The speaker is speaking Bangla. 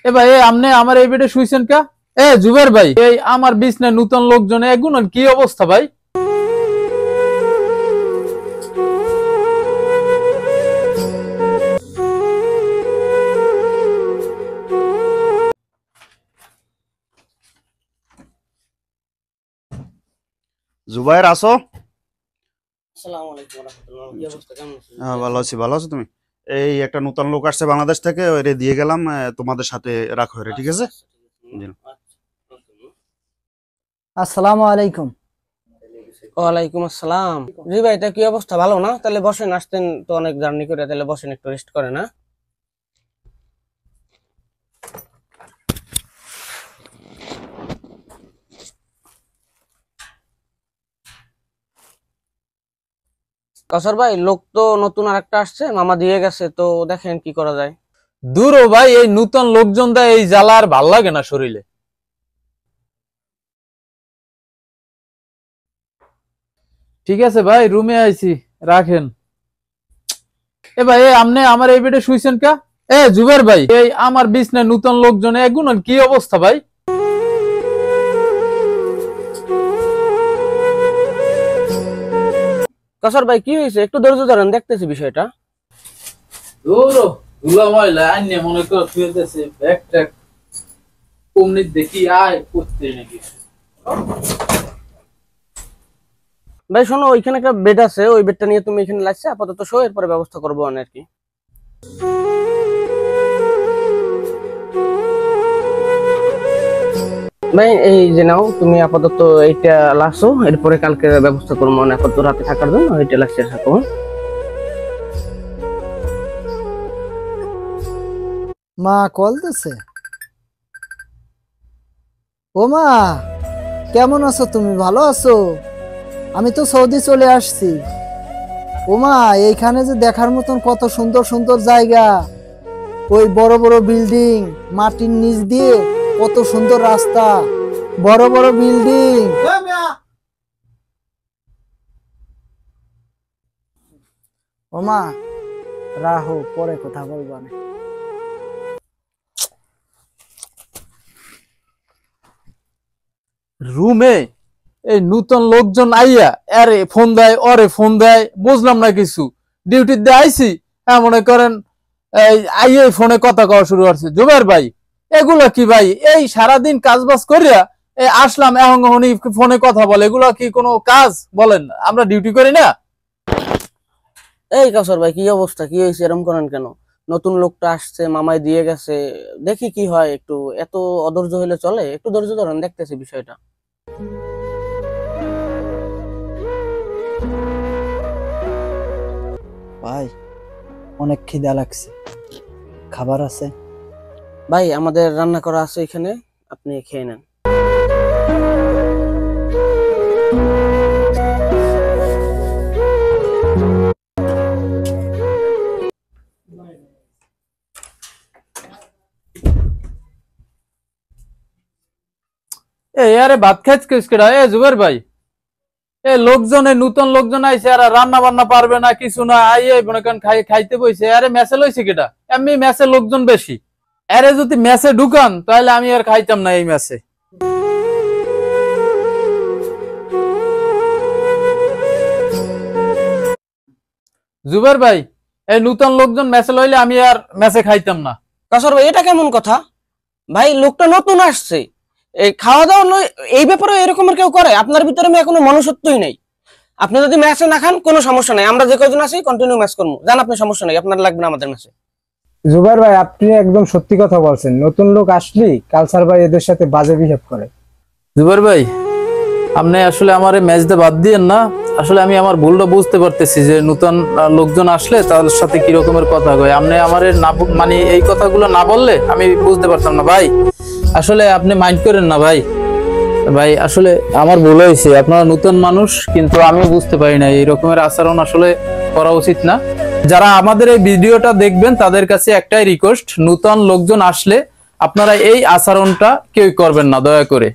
এ ভাই আপনি আমার এই বেডে শুইছেন কা? জুবের ভাই, এই আমার বিছনায় নতুন লোকজন এগুলোর কি অবস্থা ভাই? জুবাইর আসো। আসসালামু আলাইকুম ওয়া রাহমাতুল্লাহ। কি অবস্থা, কেমন আছেন? হ্যাঁ, ভালো আছি। ভালো আছো তুমি? এই একটা নতুন লোক আসছে বাংলাদেশ থেকে, ওরে দিয়ে গেলাম, তোমাদের সাথে রাখো রে, ঠিক আছে? আসসালামু আলাইকুম। ওয়ালাইকুম আসসালাম। জি ভাই, এটা কি অবস্থা, ভালো না? তাহলে বসেন, আসতেন তো অনেক জার্নি করে, তাহলে বসেন, একটু রেস্ট করেন। না কাসার ভাই, লোক তো নতুন আরেকটা আসছে, মামা দিয়ে গেছে, তো দেখেন কি করা যায়। দূর ও ভাই, এই নতুন লোকজন দেয় এই জ্বালা আর ভাল লাগে না শরীরে। ঠিক আছে ভাই, রুমে আইছি, রাখেন। এ ভাই আপনি আমার এই বেডে শুইছেন কা? জুবের ভাই, এই আমার বিছনায় নতুন লোকজন এগুলোর কি অবস্থা ভাই? কাসার ভাই, কি হয়েছে? একটু ধৈর্য ধরেন, দেখতেছি বিষয়টা। দূর ধুলা ময়লা আইনে মনে কর শুয়েছে, ব্যাগ ট্যাগ কমনি দেখি আয় করতে নাকি। ভাই শোনো, ওইখানে একটা বেড আছে, ওই বেডটা নিয়ে তুমি এখানে লাগছে, আপাতত শো, এরপরে ব্যবস্থা করবো আর কি। ভাই এই যে নাও, তুমি আপাতত এইটা লাসো, এরপরে কালকে ব্যবস্থা করবো, মানে আপাতত রাতে থাকার জন্য এইটা লাগছে থাকো। মা কল দিছে। ও মা, কেমন আছো তুমি? ভালো আছো? আমি তো সৌদি চলে আসছি। ও মা, এইখানে যে দেখার মতন কত সুন্দর সুন্দর জায়গা, ওই বড় বড় বিল্ডিং, মাটির নিচ দিয়ে কত সুন্দর রাস্তা, বড় বড় বিল্ডিং। ও মা, রাহো, পরে কথা বলবো না। রুমে এই নতুন লোকজন আইয়া আরে ফোন দেয়, ওরে ফোন দেয়, বুঝলাম না কিছু। ডিউটির দিয়ে আইছি, হ্যাঁ মনে করেন আইয়ে ফোনে কথা কওয়া শুরু করছে। জুবের ভাই, এগুলা কি ভাই? এই সারাদিন কাজ বাজ করিয়া আসলাম, এখন ফোনে কথা বলে, এগুলা কি কোনো কাজ বলেন? আমরা ডিউটি করি না? এই কাসর ভাই, কি অবস্থা, কি হয়েছে, এরকম করেন কেন? নতুন লোকটা আসছে, মামাই দিয়ে গেছে, দেখি কি হয়। একটু এত অধৈর্য হলে চলে? একটু ধৈর্য ধরেন, দেখতেছি বিষয়টা। ভাই, অনেক খিদা লাগছে, খাবার আছে? ভাই আমাদের রান্না করা আছে এখানে, আপনি খেয়ে নেন। আরে ভাত খাইছিস কেডা? জুবের ভাই, লোকজন নতুন লোকজন আইছে, আর রান্না বান্না পারবে না, কিছু না, আইয়ে মনে করেন খাইতে বইছে। আরে মেসে লইছে কেডা? এমনি মেসে লোকজন বেশি। আরে যদি মেসে ঢুকান তাহলে আমি আর খাইতাম না এই মেসে। জুবের ভাই, এই নতুন লোকজন মেসে লইলে আমি আর মেসে খাইতাম না। কাসর ভাই, এটা কেমন কথা? ভাই লোকটা নতুন আসছে, এই খাওয়া দাওয়া এই ব্যাপারে এরকমের কেউ করে? আপনার ভিতরে আমি এখনো মনুষ্যত্বই নাই। আপনি যদি ম্যাচে না খান কোনো সমস্যা নাই, আমরা যে কয়জন আছি কন্টিনিউ ম্যাচ করবো, জান আপনি, সমস্যা নাই, আপনার লাগবে না আমাদের ম্যাচে। জুবাইর ভাই, আপনি একদম সত্যি কথা বলছেন। নতুন লোক আসলেই কালচার ভাই এদের সাথে বাজে বিহেভ করে। জুবের ভাই, আপনি আসলে আমার ম্যাচ দিয়ে বাদ দিয়েন না। আসলে আমি আমার ভুলটা বুঝতে পারতেছি যে নতুন লোকজন আসলে তাদের সাথে কি রকমের কথা কয়। আপনি আমার না মানে এই কথাগুলো না বললে আমি বুঝতে পারতাম না ভাই। আসলে আপনি মাইন্ড করেন না ভাই। ভাই আসলে আমার ভুল হয়েছে, আপনারা নতুন মানুষ, কিন্তু আমি বুঝতে পারি না এই রকমের আচরণ আসলে করা উচিত না। যারা আমাদের এই ভিডিওটা দেখবেন তাদের কাছে একটাই রিকোয়েস্ট, নতুন লোকজন আসলে আপনারা এই আচরণটা কেউ করবেন না, দয়া করে।